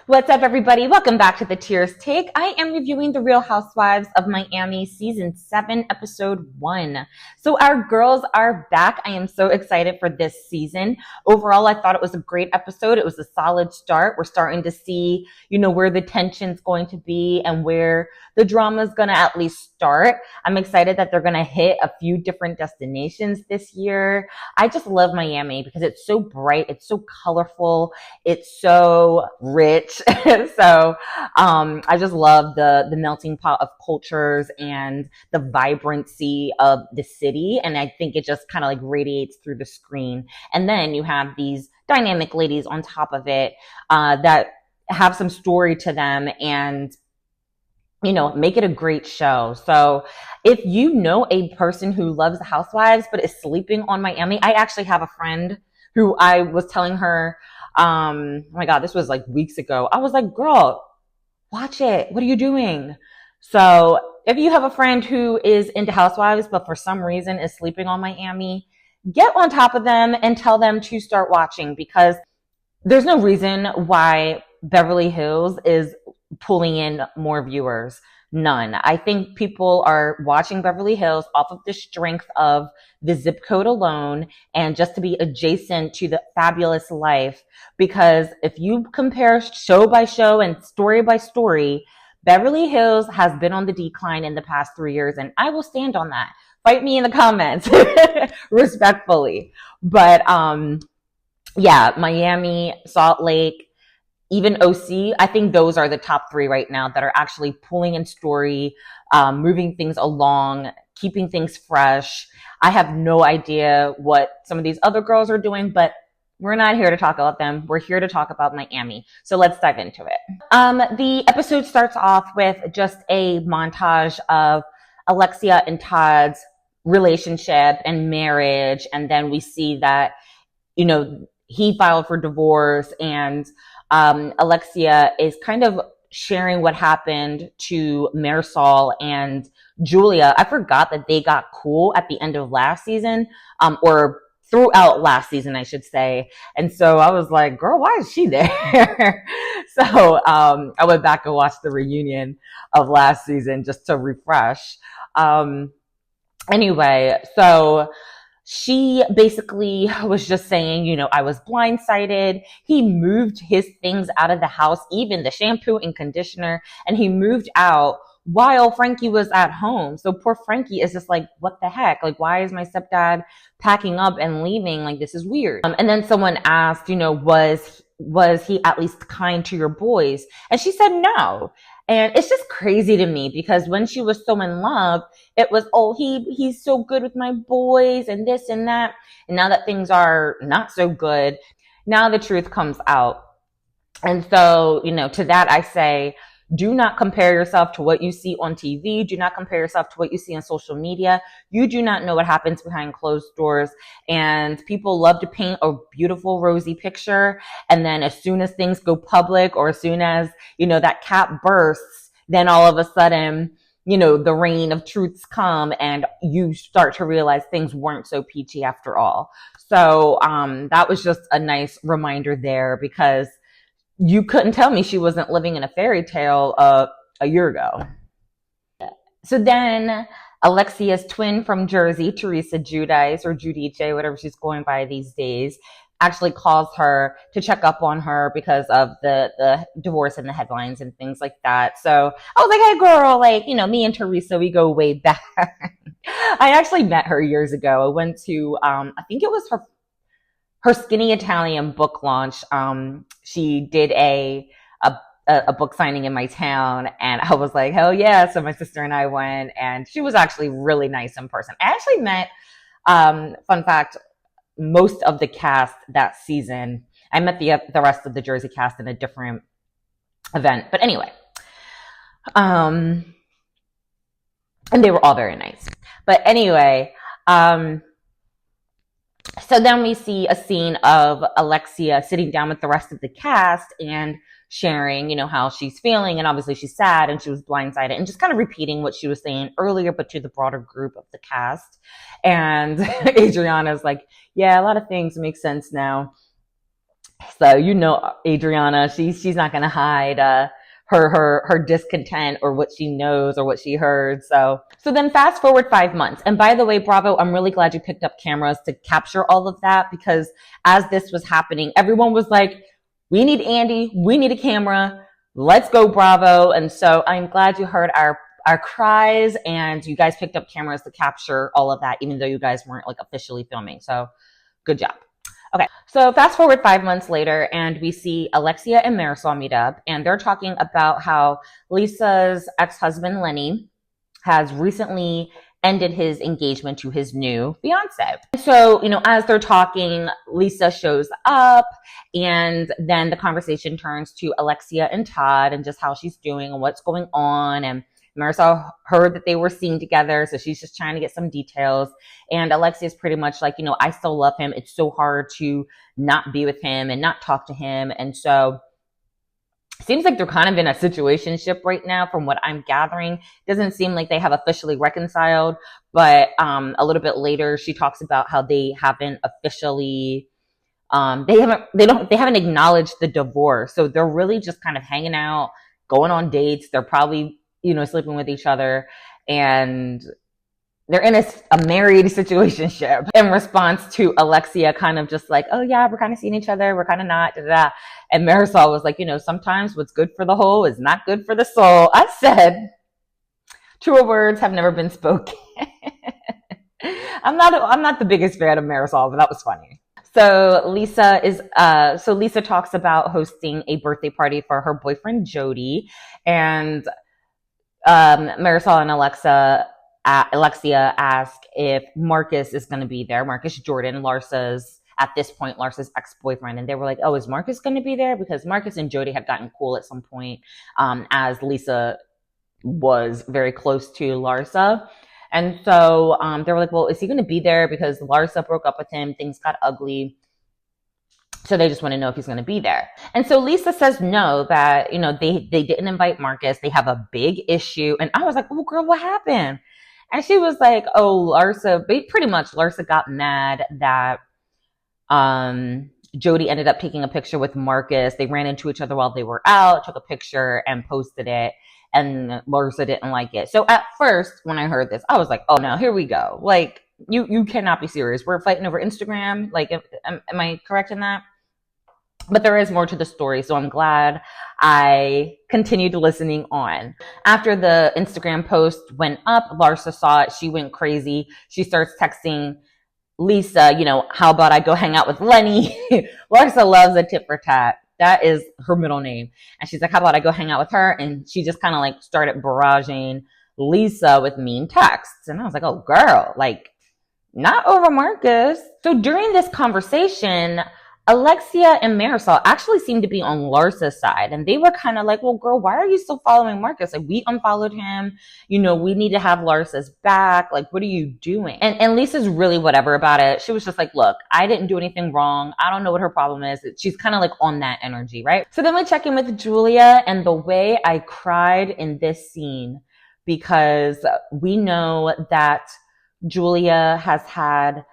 What's up, everybody? Welcome back to the Tears Take. I am reviewing the Real Housewives of Miami Season 7, Episode 1. So our girls are back. I am so excited for this season. Overall, I thought it was a great episode. It was a solid start. We're starting to see, where the tension's going to be and where the drama is going to at least start. I'm excited that they're going to hit a few different destinations this year. I just love Miami because it's so bright. It's so colorful. It's so rich. So I just love the melting pot of cultures and the vibrancy of the city. And I think it just kind of like radiates through the screen. And then you have these dynamic ladies on top of it that have some story to them and make it a great show. So if you know a person who loves the Housewives but is sleeping on Miami, I actually have a friend who I was telling her, oh my God, this was like weeks ago. I was like, girl, watch it. What are you doing? So if you have a friend who is into Housewives, but for some reason is sleeping on Miami, get on top of them and tell them to start watching, because there's no reason why Beverly Hills is pulling in more viewers. None. I think people are watching Beverly Hills off of the strength of the zip code alone and just to be adjacent to the fabulous life. Because if you compare show by show and story by story, Beverly Hills has been on the decline in the past 3 years, and I will stand on that. Fight me in the comments respectfully. But yeah, Miami, Salt Lake, even OC, I think those are the top 3 right now that are actually pulling in story, moving things along, keeping things fresh. I have no idea what some of these other girls are doing, but we're not here to talk about them. We're here to talk about Miami. So let's dive into it. The episode starts off with just a montage of Alexia and Todd's relationship and marriage. And then we see that, he filed for divorce, and Alexia is kind of sharing what happened to Marisol and Julia. I forgot that they got cool at the end of last season, or throughout last season, I should say. And so I was like, girl, why is she there? So I went back and watched the reunion of last season just to refresh. Anyway, so she basically was just saying, I was blindsided. He moved his things out of the house, even the shampoo and conditioner, and he moved out while Frankie was at home. So poor Frankie is just like, what the heck? Like, why is my stepdad packing up and leaving? Like, this is weird. And then someone asked, was he at least kind to your boys? And she said no. And it's just crazy to me because when she was so in love, it was, oh, he's so good with my boys and this and that. And now that things are not so good, now the truth comes out. And so, to that I say, do not compare yourself to what you see on TV. Do not compare yourself to what you see on social media. You do not know what happens behind closed doors. And people love to paint a beautiful, rosy picture. And then as soon as things go public, or as soon as, that cap bursts, then all of a sudden, the rain of truths come and you start to realize things weren't so peachy after all. So that was just a nice reminder there, because you couldn't tell me she wasn't living in a fairy tale a year ago. So then Alexia's twin from Jersey, Teresa Giudice, or Giudice, whatever she's going by these days, actually calls her to check up on her because of the divorce and the headlines and things like that. So I was like, hey girl, like, me and Teresa, we go way back. I actually met her years ago. I went to, I think it was her Skinny Italian book launch. She did a book signing in my town, and I was like, hell yeah. So my sister and I went, and she was actually really nice in person. I actually met, fun fact, most of the cast that season. I met the rest of the Jersey cast in a different event. But anyway, and they were all very nice. But anyway, so then we see a scene of Alexia sitting down with the rest of the cast and sharing, how she's feeling. And obviously she's sad and she was blindsided, and just kind of repeating what she was saying earlier, but to the broader group of the cast. And Adriana's like, yeah, a lot of things make sense now. So, you know, Adriana, she's not going to hide, her discontent or what she knows or what she heard. So then fast forward 5 months. And by the way, Bravo, I'm really glad you picked up cameras to capture all of that, because as this was happening, everyone was like, we need Andy, we need a camera, let's go, Bravo. And so I'm glad you heard our cries and you guys picked up cameras to capture all of that, even though you guys weren't like officially filming. So good job. Okay, so fast forward 5 months later, and we see Alexia and Marisol meet up, and they're talking about how Lisa's ex-husband, Lenny, has recently ended his engagement to his new fiance. So, you know, as they're talking, Lisa shows up, and then the conversation turns to Alexia and Todd and just how she's doing and what's going on. And Marisol heard that they were seen together, so she's just trying to get some details. And Alexia's pretty much like, you know, I still love him. It's so hard to not be with him and not talk to him. And so it seems like they're kind of in a situationship right now from what I'm gathering. It doesn't seem like they have officially reconciled, but a little bit later she talks about how they haven't officially they haven't acknowledged the divorce. So they're really just kind of hanging out, going on dates. They're probably, you know, sleeping with each other, and they're in a married situationship in response to Alexia kind of just like, oh yeah, we're kind of seeing each other, we're kind of not, da, da, da. And Marisol was like, you know, sometimes what's good for the whole is not good for the soul. I said, truer words have never been spoken. I'm not the biggest fan of Marisol, but that was funny. So Lisa talks about hosting a birthday party for her boyfriend Jody, and Marisol and Alexia ask if Marcus is going to be there. Marcus Jordan, at this point, Larsa's ex-boyfriend. And they were like, oh, is Marcus going to be there? Because Marcus and Jody had gotten cool at some point, as Lisa was very close to Larsa. And so they were like, well, is he going to be there? Because Larsa broke up with him. Things got ugly. So they just want to know if he's going to be there. And so Lisa says no, that, you know, they didn't invite Marcus. They have a big issue. And I was like, oh, girl, what happened? And she was like, oh, Larsa got mad that Jody ended up taking a picture with Marcus. They ran into each other while they were out, took a picture and posted it. And Larsa didn't like it. So at first, when I heard this, I was like, oh, no, here we go. Like, you cannot be serious. We're fighting over Instagram. Like, am I correct in that? But there is more to the story, so I'm glad I continued listening on. After the Instagram post went up, Larsa saw it. She went crazy. She starts texting Lisa, you know, how about I go hang out with Lenny? Larsa loves a tit for tat. That is her middle name. And she's like, how about I go hang out with her? And she just kind of like started barraging Lisa with mean texts. And I was like, oh, girl, like, not over Marcus. So during this conversation, Alexia and Marisol actually seemed to be on Larsa's side. And they were kind of like, well, girl, why are you still following Marcus? Like, we unfollowed him. You know, we need to have Larsa's back. Like, what are you doing? And Lisa's really whatever about it. She was just like, look, I didn't do anything wrong. I don't know what her problem is. She's kind of like on that energy, right? So then we check in with Julia, and the way I cried in this scene, because we know that Julia has had,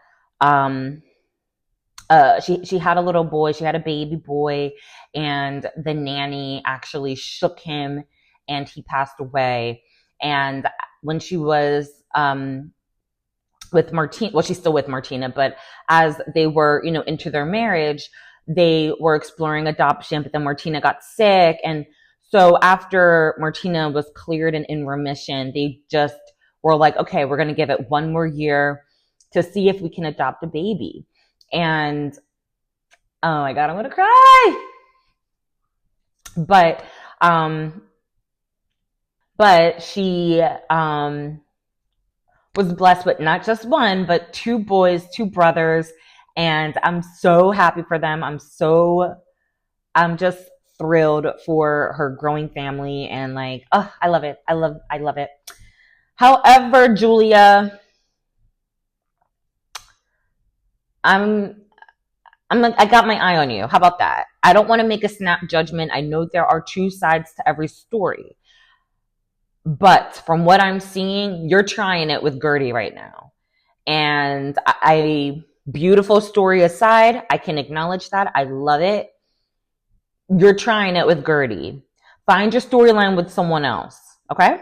she had a little boy, she had a baby boy, and the nanny actually shook him and he passed away. And when she was with Martina, well, she's still with Martina, but as they were, you know, into their marriage, they were exploring adoption, but then Martina got sick. And so after Martina was cleared and in remission, they just were like, okay, we're going to give it one more year to see if we can adopt a baby. And oh my God, I'm going to cry. But she was blessed with not just one, but two boys, two brothers. And I'm so happy for them. I'm just thrilled for her growing family. And like, oh, I love it. I love it. However, Julia, I got my eye on you. How about that? I don't want to make a snap judgment. I know there are two sides to every story. But from what I'm seeing, you're trying it with Guerdy right now. And beautiful story aside, I can acknowledge that. I love it. You're trying it with Guerdy. Find your storyline with someone else. Okay?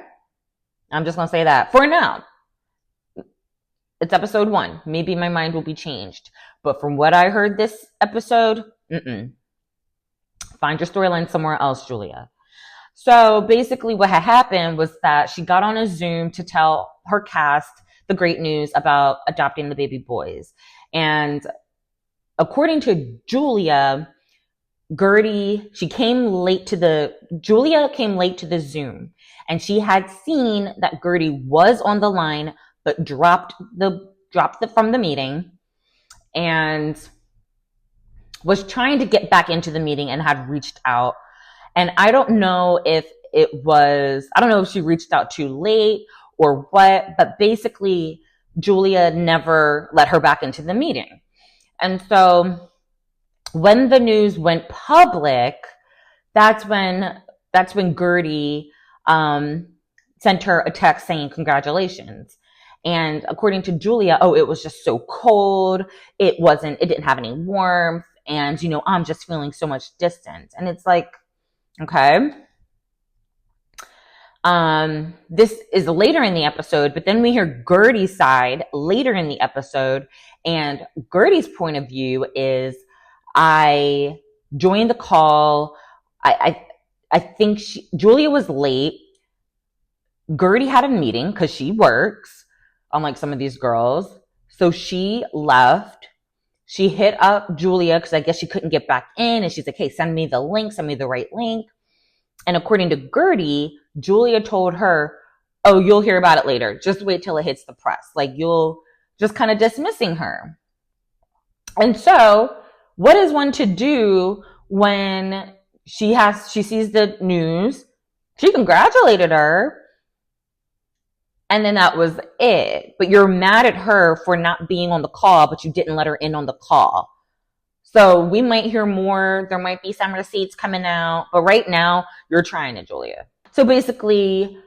I'm just going to say that for now. It's episode 1. Maybe my mind will be changed. But from what I heard this episode, find your storyline somewhere else, Julia. So basically what had happened was that she got on a Zoom to tell her cast the great news about adopting the baby boys. And according to Julia, Julia came late to the Zoom, and she had seen that Guerdy was on the line, but dropped from the meeting and was trying to get back into the meeting and had reached out. And I don't know if she reached out too late or what, but basically Julia never let her back into the meeting. And so when the news went public, that's when Guerdy sent her a text saying congratulations. And according to Julia, it was just so cold. It didn't have any warmth. And, I'm just feeling so much distance. And it's like, okay. This is later in the episode, but then we hear Guerdy's side later in the episode. And Guerdy's point of view is, I joined the call. I think Julia was late. Guerdy had a meeting because she works, unlike some of these girls. So she left. She hit up Julia because I guess she couldn't get back in. And she's like, hey, send me the right link. And according to Guerdy, Julia told her, oh, you'll hear about it later. Just wait till it hits the press. Like, you'll just kind of dismissing her. And so what is one to do when she sees the news? She congratulated her. And then that was it. But you're mad at her for not being on the call, but you didn't let her in on the call. So we might hear more. There might be some receipts coming out. But right now, you're trying it, Julia. So basically,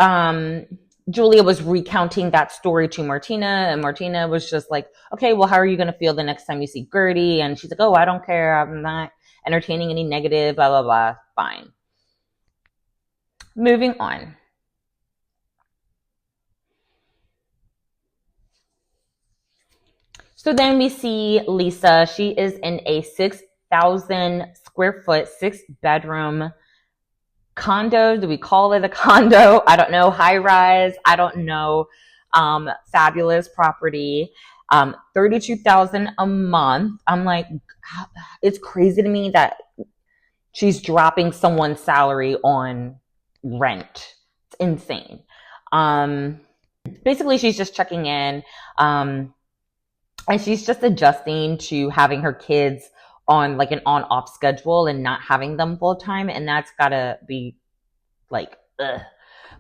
Julia was recounting that story to Martina. And Martina was just like, okay, well, how are you going to feel the next time you see Guerdy? And she's like, oh, I don't care. I'm not entertaining any negative, blah, blah, blah. Fine. Moving on. So then we see Lisa. She is in a 6,000 square foot, 6-bedroom condo. Do we call it a condo? I don't know. High rise. I don't know. Fabulous property. $32,000 a month. I'm like, it's crazy to me that she's dropping someone's salary on rent. It's insane. Basically, she's just checking in. And she's just adjusting to having her kids on like an on-off schedule and not having them full time. And that's gotta be like, ugh.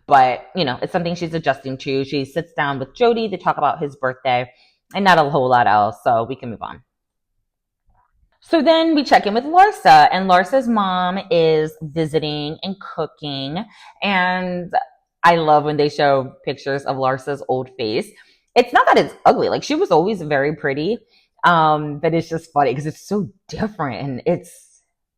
But, it's something she's adjusting to. She sits down with Jody to talk about his birthday and not a whole lot else. So we can move on. So then we check in with Larsa, and Larsa's mom is visiting and cooking. And I love when they show pictures of Larsa's old face. It's not that it's ugly. Like, she was always very pretty. But it's just funny because it's so different. And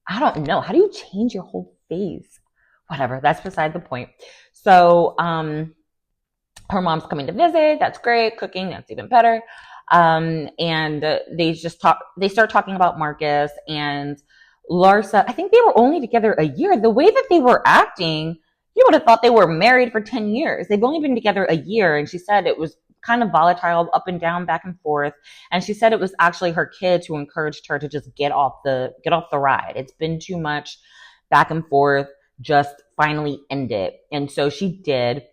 I don't know. How do you change your whole face? Whatever. That's beside the point. So, her mom's coming to visit. That's great. Cooking. That's even better. And they start talking about Marcus and Larsa. I think they were only together a year. The way that they were acting, you would have thought they were married for 10 years. They've only been together a year. And she said it was kind of volatile, up and down, back and forth. And she said it was actually her kids who encouraged her to just get off the ride. It's been too much back and forth. Just finally end it. And so she did.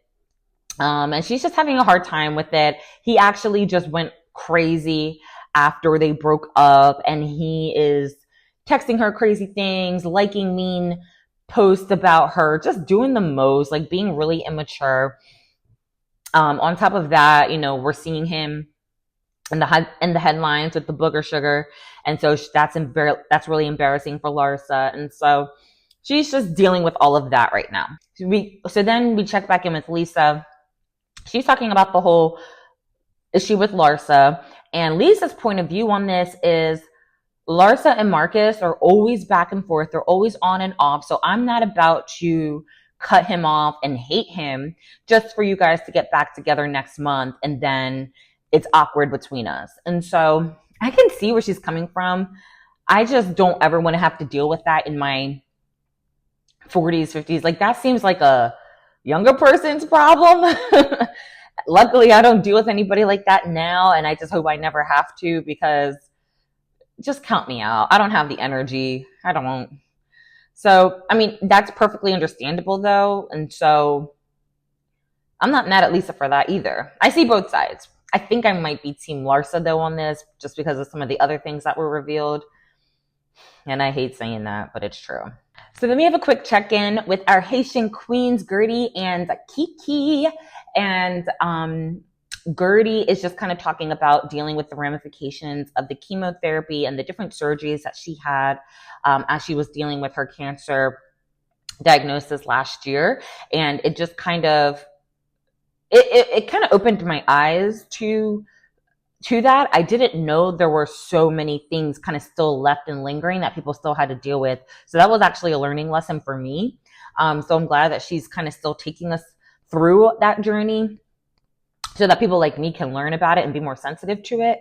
And she's just having a hard time with it. He actually just went crazy after they broke up, and he is texting her crazy things, liking mean posts about her, just doing the most, like being really immature. On top of that, we're seeing him in the headlines with the booger sugar. And so that's really embarrassing for Larsa. And so she's just dealing with all of that right now. So then we check back in with Lisa. She's talking about the whole issue with Larsa. And Lisa's point of view on this is, Larsa and Marcus are always back and forth. They're always on and off. So I'm not about to cut him off and hate him just for you guys to get back together next month. And then it's awkward between us. And so I can see where she's coming from. I just don't ever want to have to deal with that in my 40s, 50s. Like, that seems like a younger person's problem. Luckily, I don't deal with anybody like that now. And I just hope I never have to, because just count me out. I don't have the energy. I don't. So, I mean, that's perfectly understandable though. And so I'm not mad at Lisa for that either. I see both sides. I think I might be Team Larsa though on this, just because of some of the other things that were revealed. And I hate saying that, but it's true. So then we have a quick check-in with our Haitian queens, Guerdy and Kiki. And Guerdy is just kind of talking about dealing with the ramifications of the chemotherapy and the different surgeries that she had as she was dealing with her cancer diagnosis last year. And it just kind of, it kind of opened my eyes to that. I didn't know there were so many things kind of still left and lingering that people still had to deal with. So that was actually a learning lesson for me. So I'm glad that she's kind of still taking us through that journey, so that people like me can learn about it and be more sensitive to it.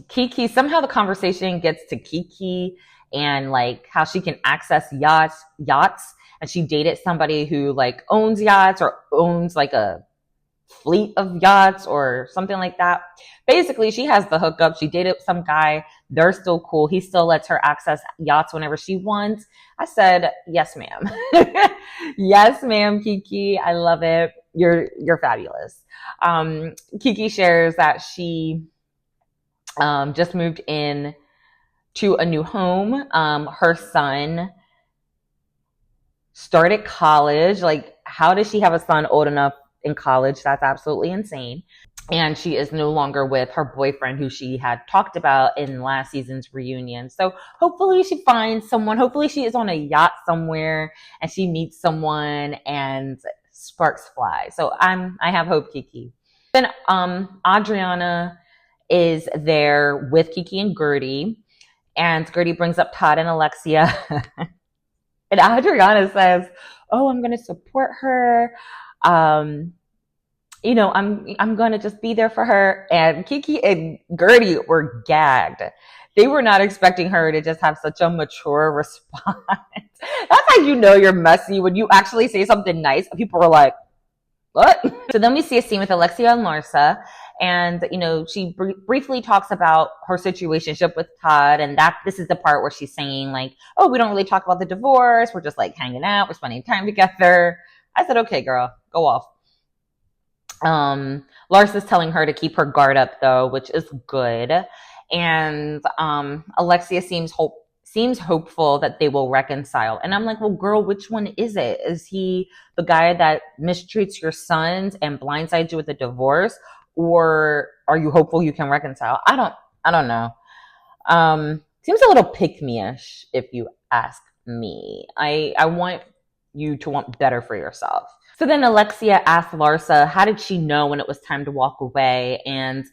Kiki, somehow the conversation gets to Kiki and like how she can access yachts, and she dated somebody who like owns yachts or owns like a fleet of yachts or something like that. Basically, she has the hookup. She dated some guy. They're still cool. He still lets her access yachts whenever she wants. I said, yes, ma'am. Yes, ma'am, Kiki. I love it. You're fabulous. Kiki shares that she just moved in to a new home. Her son started college. Like, how does she have a son old enough in college? That's absolutely insane. And she is no longer with her boyfriend, who she had talked about in last season's reunion. So hopefully she finds someone. Hopefully she is on a yacht somewhere and she meets someone and sparks fly. So I have hope, Kiki. Then Adriana is there with Kiki and Guerdy, and Guerdy brings up Todd and Alexia. And Adriana says, oh, I'm going to support her. You know, I'm going to just be there for her. And Kiki and Guerdy were gagged. They were not expecting her to just have such a mature response. That's how you know you're messy, when you actually say something nice and people are like, what? So then we see a scene with Alexia and Larsa, and, you know, she briefly talks about her situationship with Todd, and this is the part where she's saying like, oh, we don't really talk about the divorce. We're just like hanging out. We're spending time together. I said, okay, girl, go off. Larsa's telling her to keep her guard up though, which is good. And Alexia seems hopeful that they will reconcile. And I'm like, well, girl, which one is it? Is he the guy that mistreats your sons and blindsides you with a divorce? Or are you hopeful you can reconcile? I don't know. Seems a little pick-me-ish, if you ask me. I want you to want better for yourself. So then Alexia asked Larsa, how did she know when it was time to walk away? And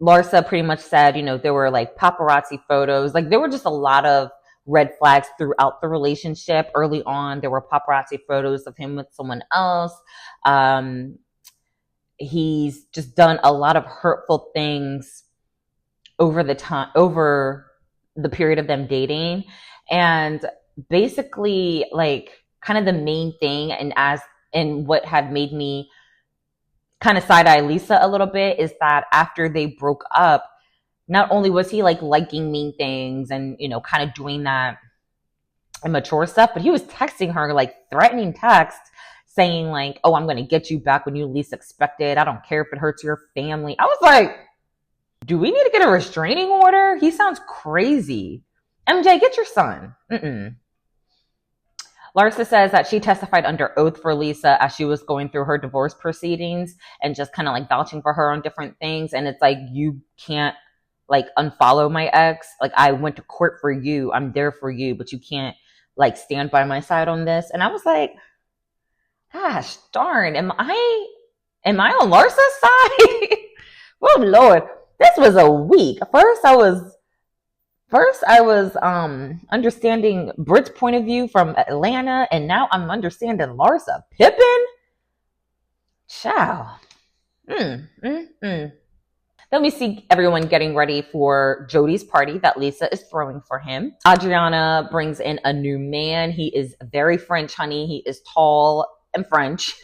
Larsa pretty much said, you know, there were like paparazzi photos. Like, there were just a lot of red flags throughout the relationship. Early on, there were paparazzi photos of him with someone else. He's just done a lot of hurtful things over the period of them dating. And basically, like, kind of the main thing, and what had made me kind of side-eye Lisa a little bit, is that after they broke up, not only was he like liking mean things and, you know, kind of doing that immature stuff, but he was texting her like threatening text saying like, oh, I'm going to get you back when you least expect it. I don't care if it hurts your family. I was like, do we need to get a restraining order? He sounds crazy. MJ, get your son. Larsa says that she testified under oath for Lisa as she was going through her divorce proceedings and just kind of like vouching for her on different things. And it's like, you can't like unfollow my ex. Like, I went to court for you. I'm there for you, but you can't like stand by my side on this. And I was like, gosh darn, am I on Larsa's side? Oh Lord. This was a week. First I was understanding Brit's point of view from Atlanta, and now I'm understanding Larsa Pippen. Ciao. Then we see everyone getting ready for Jody's party that Lisa is throwing for him. Adriana brings in a new man. He is very French, honey. He is tall and French.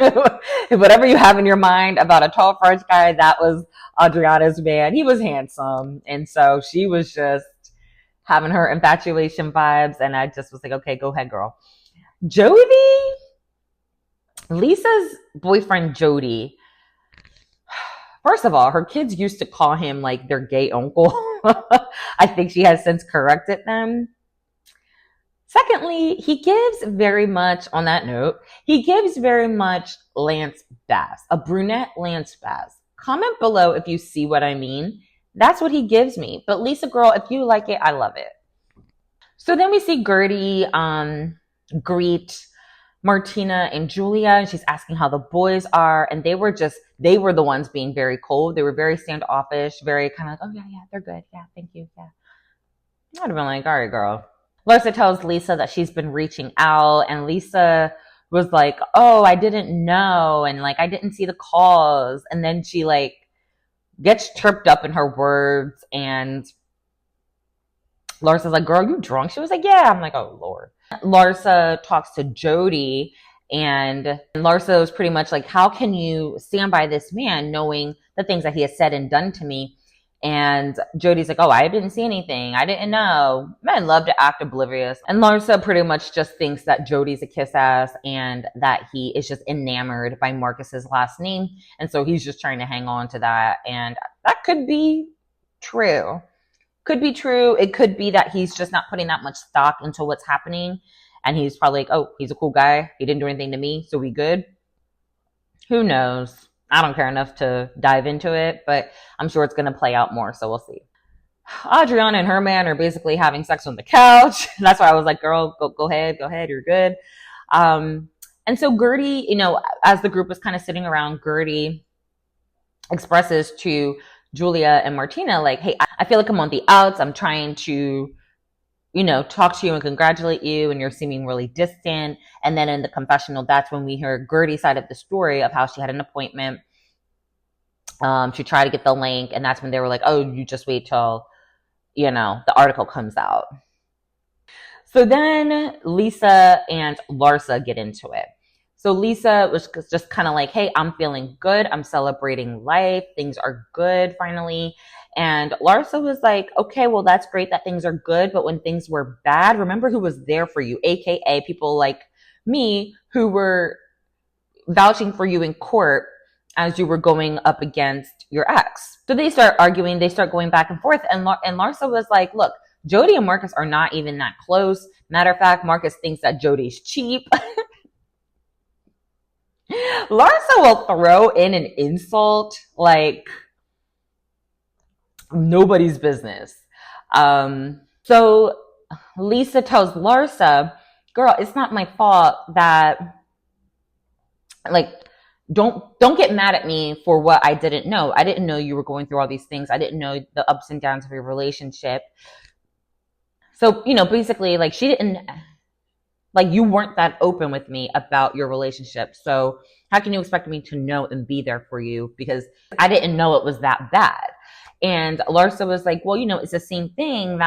Whatever you have in your mind about a tall French guy, that was Adriana's man. He was handsome. And so she was just having her infatuation vibes. And I just was like, okay, go ahead, girl. Jody, Lisa's boyfriend, Jody. First of all, her kids used to call him like their gay uncle. I think she has since corrected them. Secondly, he gives very much, on that note, he gives very much Lance Bass, a brunette Lance Bass. Comment below if you see what I mean. That's what he gives me. But Lisa, girl, if you like it, I love it. So then we see Guerdy greet Martina and Julia, and she's asking how the boys are, and they were the ones being very cold. They were very standoffish, very kind of like, oh yeah, they're good. Yeah, thank you. Yeah. I'd have been like, all right, girl. Larsa tells Lisa that she's been reaching out, and Lisa was like, oh, I didn't know, and like I didn't see the calls. And then she like gets tripped up in her words, and Larsa's like, girl, you drunk? She was like, yeah. I'm like, oh Lord. Larsa talks to Jody, and Larsa was pretty much like, how can you stand by this man knowing the things that he has said and done to me? And Jody's like, oh, I didn't see anything. I didn't know. Men love to act oblivious. And Larsa pretty much just thinks that Jody's a kiss ass and that he is just enamored by Marcus's last name. And so he's just trying to hang on to that. And that could be true. Could be true. It could be that he's just not putting that much stock into what's happening. And he's probably like, oh, he's a cool guy. He didn't do anything to me, so we good. Who knows? I don't care enough to dive into it, but I'm sure it's going to play out more, so we'll see. Adriana and her man are basically having sex on the couch. That's why I was like, girl, go ahead, you're good. And so Guerdy, as the group is kind of sitting around, Guerdy expresses to Julia and Martina, like, hey, I feel like I'm on the outs. I'm trying to, talk to you and congratulate you, and you're seeming really distant. And then in the confessional, that's when we hear Guerdy's side of the story of how she had an appointment. She tried to get the link, and that's when they were like, oh, you just wait till, the article comes out. So then Lisa and Larsa get into it. So Lisa was just kind of like, hey, I'm feeling good. I'm celebrating life. Things are good finally. And Larsa was like, okay, well, that's great that things are good. But when things were bad, remember who was there for you, AKA people like me who were vouching for you in court as you were going up against your ex. So they start arguing. They start going back and forth. And Larsa was like, look, Jody and Marcus are not even that close. Matter of fact, Marcus thinks that Jody's cheap. Larsa will throw in an insult like nobody's business. So Lisa tells Larsa, girl, it's not my fault that, like, don't get mad at me for what I didn't know. I didn't know you were going through all these things. I didn't know the ups and downs of your relationship. So, basically, like, she didn't, like, you weren't that open with me about your relationship. So how can you expect me to know and be there for you? Because I didn't know it was that bad. And Larsa was like, well, it's the same thing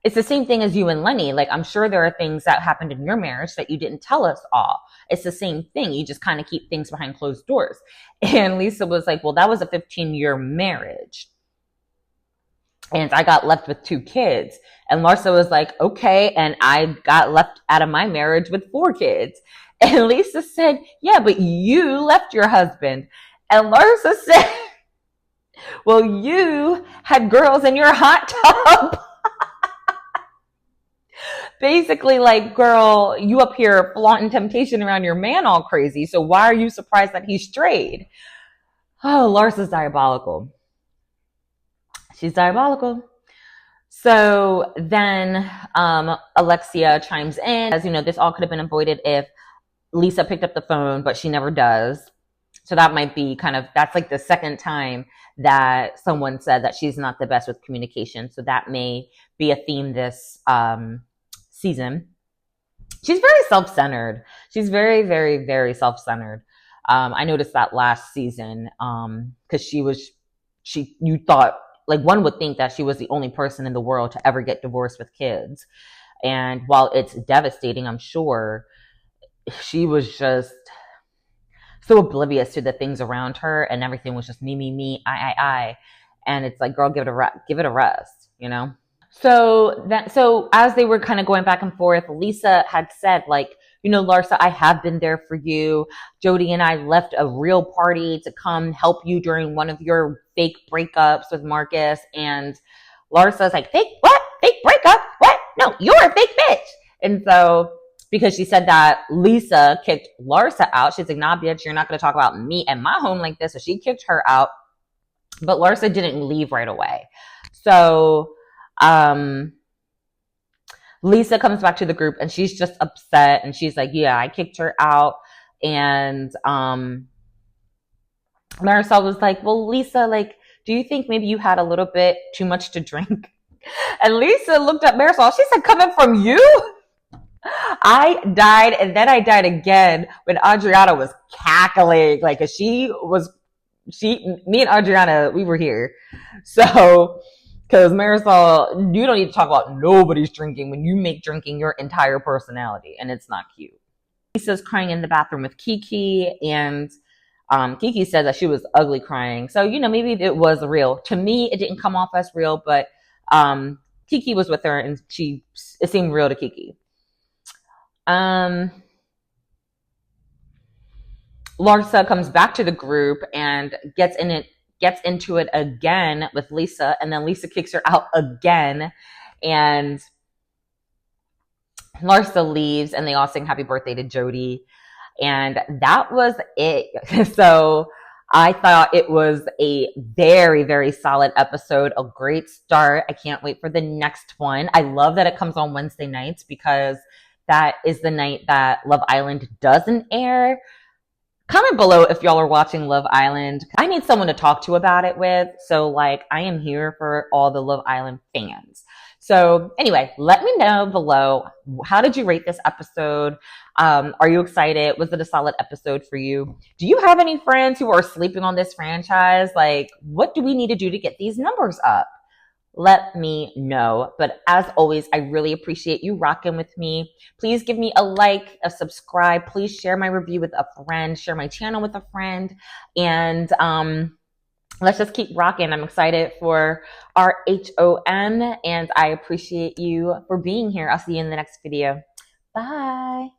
it's the same thing as you and Lenny. Like, I'm sure there are things that happened in your marriage that you didn't tell us all. It's the same thing. You just kind of keep things behind closed doors. And Lisa was like, well, that was a 15-year marriage. And I got left with 2 kids. And Larsa was like, okay. And I got left out of my marriage with 4 kids. And Lisa said, yeah, but you left your husband. And Larsa said, well, you had girls in your hot tub. Basically, like, girl, you up here flaunting temptation around your man all crazy. So why are you surprised that he strayed? Oh, Larsa's diabolical. She's diabolical. So then Alexia chimes in. As you know, this all could have been avoided if Lisa picked up the phone, but she never does. So that might be that's like the second time that someone said that she's not the best with communication. So that may be a theme this season. She's very self-centered. She's very, very, very self-centered. I noticed that last season because you thought, like, one would think that she was the only person in the world to ever get divorced with kids. And while it's devastating, I'm sure, she was just so oblivious to the things around her, and everything was just me, I. And it's like, girl, give it a rest, you know? So as they were kind of going back and forth, Lisa had said, like, you know, Larsa, I have been there for you. Jody and I left a real party to come help you during one of your fake breakups with Marcus. And Larsa's like, fake what? Fake breakup? What? No, you're a fake bitch. And so, because she said that Lisa kicked Larsa out, she's like, nah, bitch, you're not going to talk about me and my home like this. So she kicked her out. But Larsa didn't leave right away. So Lisa comes back to the group and she's just upset, and she's like, yeah, I kicked her out. And Marisol was like, well, Lisa, like, do you think maybe you had a little bit too much to drink? And Lisa looked at Marisol. She said, coming from you? I died, and then I died again when Adriana was cackling. Like, me and Adriana, we were here. So, because Marisol, you don't need to talk about nobody's drinking when you make drinking your entire personality, and it's not cute. Lisa's crying in the bathroom with Kiki, and Kiki said that she was ugly crying. So, you know, maybe it was real. To me, it didn't come off as real, but Kiki was with her, and it seemed real to Kiki. Larsa comes back to the group and gets into it again with Lisa, and then Lisa kicks her out again, and Larsa leaves, and they all sing happy birthday to Jody, and that was it. So I thought it was a very, very solid episode, a great start. I can't wait for the next one. I love that it comes on Wednesday nights, because that is the night that Love Island doesn't air. Comment below if y'all are watching Love Island. I need someone to talk to about it with. So, like, I am here for all the Love Island fans. So anyway, let me know below, how did you rate this episode? Are you excited? Was it a solid episode for you? Do you have any friends who are sleeping on this franchise? Like, what do we need to do to get these numbers up? Let me know. But as always, I really appreciate you rocking with me. Please give me a like, a subscribe. Please share my review with a friend, share my channel with a friend. And let's just keep rocking. I'm excited for RHOM, and I appreciate you for being here. I'll see you in the next video. Bye.